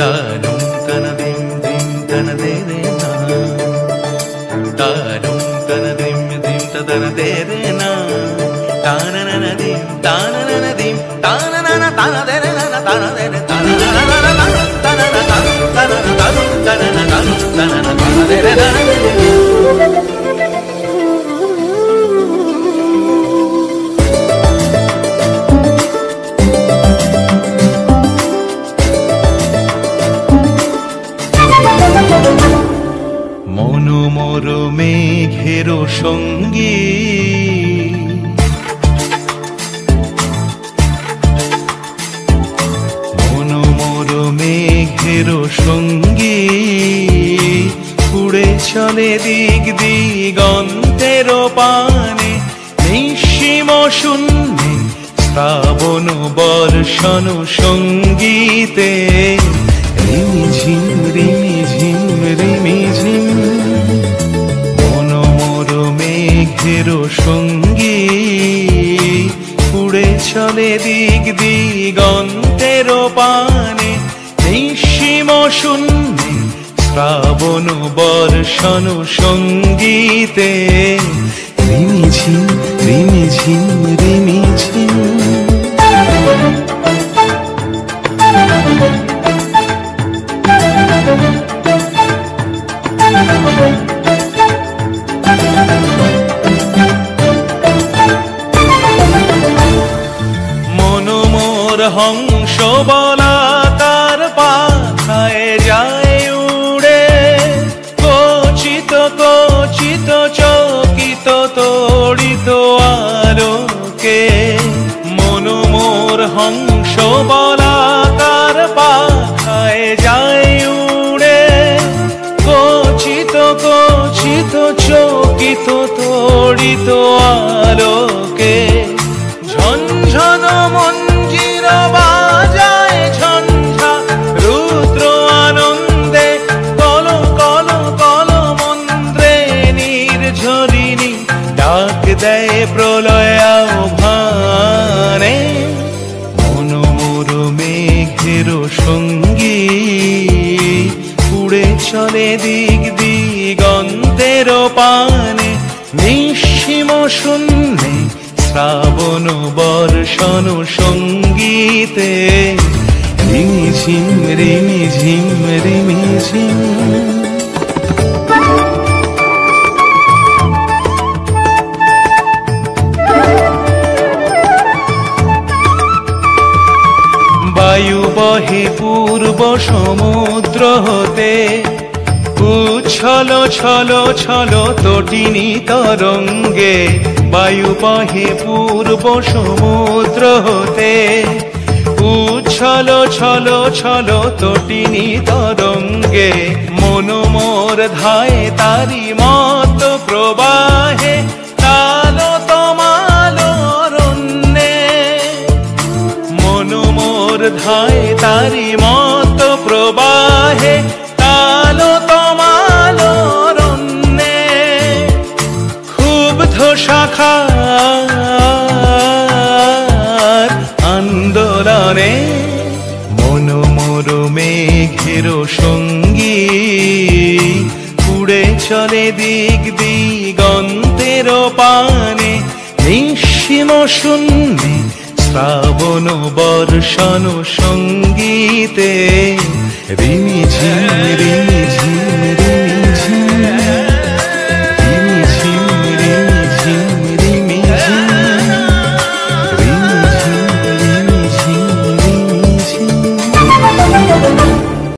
তানুম তানা দিম দিম তানা দে রে না, তানুম তানা দিম দিম তানা দে রে না, তানা না না দিম তানা না না দিম তানা না না তানা দে রে না তানা দে রে তানা না না না তানা না তানা তানা না তানা তানা না তানা না তানা দে রে না। মনোমর মেঘের সঙ্গী মনোমর মেঘের সঙ্গী উড়ে চলে দিক দিগন্তের পানে, নিঃসীম শূন্যে শ্রাবণ বর্ষণ সঙ্গীতে রিমিঝিম রিমিঝিম রিমিঝিম। মনোমর মেঘের সঙ্গী উড়ে চলে দিক দিগন্তের পানে, নিঃসীম শূন্যে শ্রাবণ বর্ষণ সঙ্গীতে রিমিঝিম রিমিঝিম রিমিঝিম। মনোমর হংস বলাকার পাখায় যায় উড়ে, কচিত কচিত চকিত তড়িত আলোকে। মনোমর হংস বলাকার পাখায় যায় উড়ে, কচিত কচিত চকিত তড়িত আলোকে। ঝনঝন মঞ্জির বাজায় ঝঞ্ঝা রুদ্র আনন্দে, কল কল কল মন্ত্রে নির্ঝরিণী ডাক দেয় প্রলয় আহ্বানে। মনোমর মেঘের সঙ্গী উড়ে চলে দিক দিগন্তের পানে, নিঃসীম শূন্যে শ্রাবণ বর্ষণ সঙ্গীতে রিমিঝিম রিমিঝিম রিমিঝিম। বায়ু বহে পূর্ব সমুদ্র হতে, উচ্ছল ছল ছল তটিনী তরঙ্গে। বায়ু বহে পূর্ব সমুদ্র হতে, উচ্ছল ছল ছল তটিনী তরঙ্গে। মনোমর ধায় তারি মত প্রবাহে, তালো তমালো অরণ্যে। মনোমর ধায় তারি মত প্রবাহে, তালো তমালো অরণ্যে। ক্ষুব্ধ শাখার আন্দোলনে মনোমর মেঘের সঙ্গী উড়ে চলে দিক দিগন্তের পানে, নিঃসীম শূন্যে শ্রাবণ বর্ষণ সঙ্গীতে রিমিঝিম রিমি।